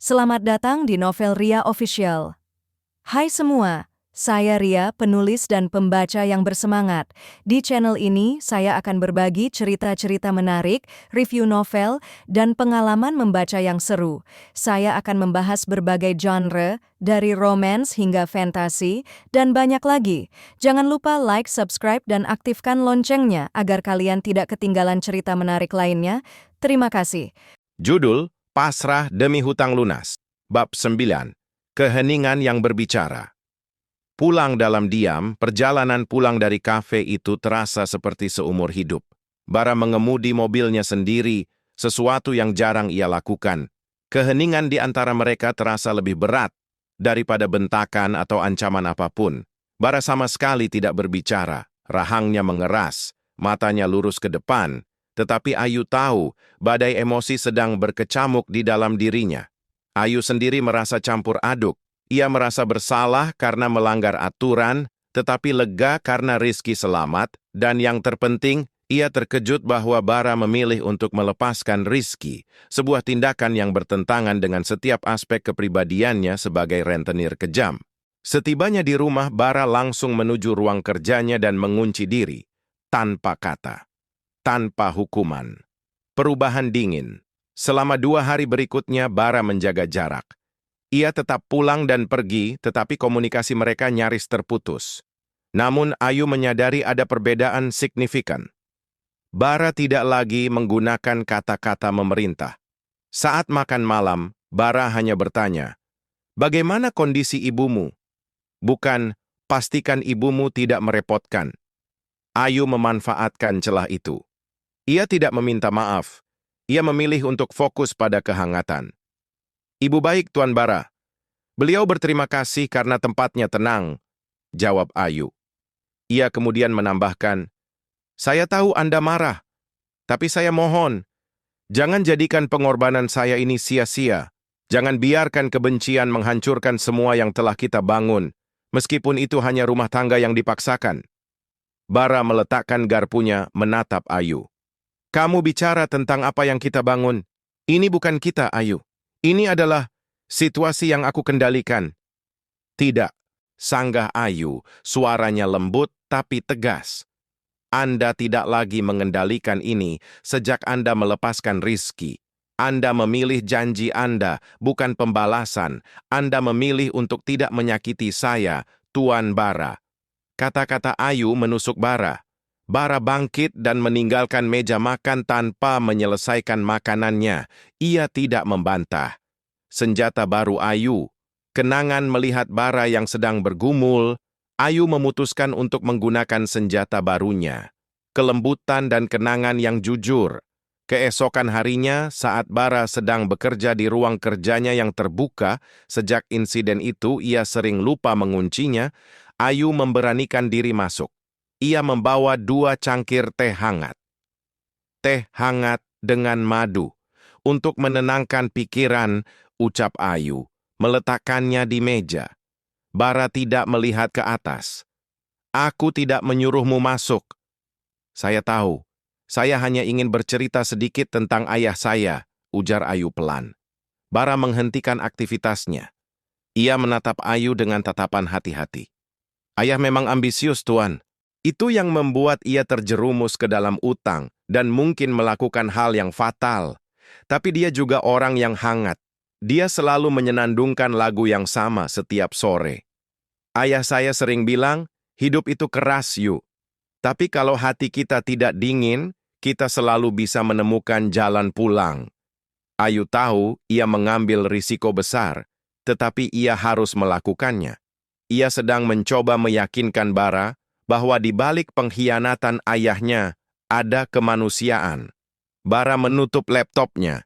Selamat datang di Novel Ria Official. Hai semua, saya Ria, penulis dan pembaca yang bersemangat. Di channel ini, saya akan berbagi cerita-cerita menarik, review novel, dan pengalaman membaca yang seru. Saya akan membahas berbagai genre, dari romance hingga fantasi, dan banyak lagi. Jangan lupa like, subscribe, dan aktifkan loncengnya agar kalian tidak ketinggalan cerita menarik lainnya. Terima kasih. Judul, Pasrah Demi Hutang Lunas. Bab 9. Keheningan yang berbicara. Pulang dalam diam, perjalanan pulang dari kafe itu terasa seperti seumur hidup. Bara mengemudi mobilnya sendiri, sesuatu yang jarang ia lakukan. Keheningan di antara mereka terasa lebih berat daripada bentakan atau ancaman apapun. Bara sama sekali tidak berbicara, rahangnya mengeras, matanya lurus ke depan. Tetapi Ayu tahu badai emosi sedang berkecamuk di dalam dirinya. Ayu sendiri merasa campur aduk. Ia merasa bersalah karena melanggar aturan, tetapi lega karena Rizky selamat, dan yang terpenting, ia terkejut bahwa Bara memilih untuk melepaskan Rizky, sebuah tindakan yang bertentangan dengan setiap aspek kepribadiannya sebagai rentenir kejam. Setibanya di rumah, Bara langsung menuju ruang kerjanya dan mengunci diri, tanpa kata. Tanpa hukuman. Perubahan dingin. Selama 2 hari berikutnya, Bara menjaga jarak. Ia tetap pulang dan pergi, tetapi komunikasi mereka nyaris terputus. Namun, Ayu menyadari ada perbedaan signifikan. Bara tidak lagi menggunakan kata-kata memerintah. Saat makan malam, Bara hanya bertanya, "Bagaimana kondisi ibumu?" Bukan, "Pastikan ibumu tidak merepotkan." Ayu memanfaatkan celah itu. Ia tidak meminta maaf. Ia memilih untuk fokus pada kehangatan. "Ibu baik, Tuan Bara. Beliau berterima kasih karena tempatnya tenang," jawab Ayu. Ia kemudian menambahkan, "Saya tahu Anda marah, tapi saya mohon, jangan jadikan pengorbanan saya ini sia-sia. Jangan biarkan kebencian menghancurkan semua yang telah kita bangun, meskipun itu hanya rumah tangga yang dipaksakan." Bara meletakkan garpunya menatap Ayu. "Kamu bicara tentang apa yang kita bangun. Ini bukan kita, Ayu. Ini adalah situasi yang aku kendalikan." "Tidak," sanggah Ayu, suaranya lembut tapi tegas. "Anda tidak lagi mengendalikan ini sejak Anda melepaskan Rizky. Anda memilih janji Anda, bukan pembalasan. Anda memilih untuk tidak menyakiti saya, Tuan Bara." Kata-kata Ayu menusuk Bara. Bara bangkit dan meninggalkan meja makan tanpa menyelesaikan makanannya. Ia tidak membantah. Senjata baru Ayu. Kenangan melihat Bara yang sedang bergumul, Ayu memutuskan untuk menggunakan senjata barunya. Kelembutan dan kenangan yang jujur. Keesokan harinya, saat Bara sedang bekerja di ruang kerjanya yang terbuka, sejak insiden itu ia sering lupa menguncinya, Ayu memberanikan diri masuk. Ia membawa 2 cangkir teh hangat. "Teh hangat dengan madu. Untuk menenangkan pikiran," ucap Ayu, meletakkannya di meja. Bara tidak melihat ke atas. "Aku tidak menyuruhmu masuk." "Saya tahu. Saya hanya ingin bercerita sedikit tentang ayah saya," ujar Ayu pelan. Bara menghentikan aktivitasnya. Ia menatap Ayu dengan tatapan hati-hati. "Ayah memang ambisius, Tuan. Itu yang membuat ia terjerumus ke dalam utang dan mungkin melakukan hal yang fatal. Tapi dia juga orang yang hangat. Dia selalu menyenandungkan lagu yang sama setiap sore. Ayah saya sering bilang, hidup itu keras, Yu. Tapi kalau hati kita tidak dingin, kita selalu bisa menemukan jalan pulang." Ayu tahu ia mengambil risiko besar, tetapi ia harus melakukannya. Ia sedang mencoba meyakinkan Bara bahwa di balik pengkhianatan ayahnya ada kemanusiaan. Bara menutup laptopnya.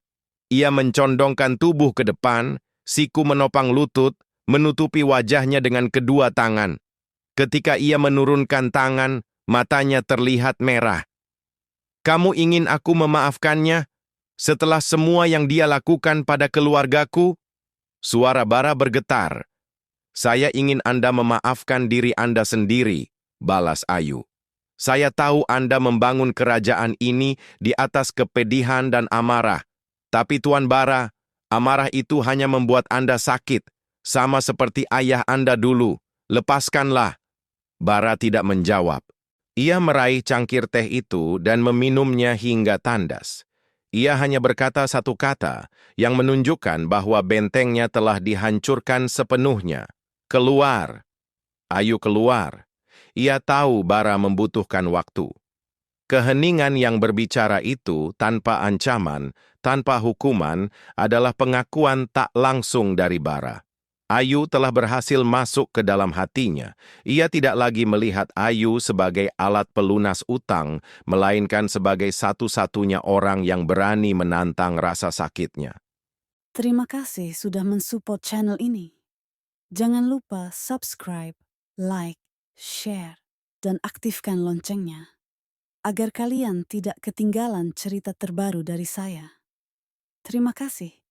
Ia mencondongkan tubuh ke depan, siku menopang lutut, menutupi wajahnya dengan kedua tangan. Ketika ia menurunkan tangan, matanya terlihat merah. "Kamu ingin aku memaafkannya? Setelah semua yang dia lakukan pada keluargaku?" Suara Bara bergetar. "Saya ingin Anda memaafkan diri Anda sendiri," balas Ayu. "Saya tahu Anda membangun kerajaan ini di atas kepedihan dan amarah. Tapi Tuan Bara, Amarah itu hanya membuat Anda sakit, sama seperti ayah Anda dulu. Lepaskanlah. Bara tidak menjawab. Ia meraih cangkir teh itu dan meminumnya hingga tandas. Ia hanya berkata satu kata yang menunjukkan bahwa bentengnya telah dihancurkan sepenuhnya. Keluar. Ayu keluar. Ia tahu Bara membutuhkan waktu. Keheningan yang berbicara itu tanpa ancaman, tanpa hukuman, adalah pengakuan tak langsung dari Bara. Ayu telah berhasil masuk ke dalam hatinya. Ia tidak lagi melihat Ayu sebagai alat pelunas utang, melainkan sebagai satu-satunya orang yang berani menantang rasa sakitnya. Terima kasih sudah mensupport channel ini. Jangan lupa subscribe, like, share, dan aktifkan loncengnya agar kalian tidak ketinggalan cerita terbaru dari saya. Terima kasih.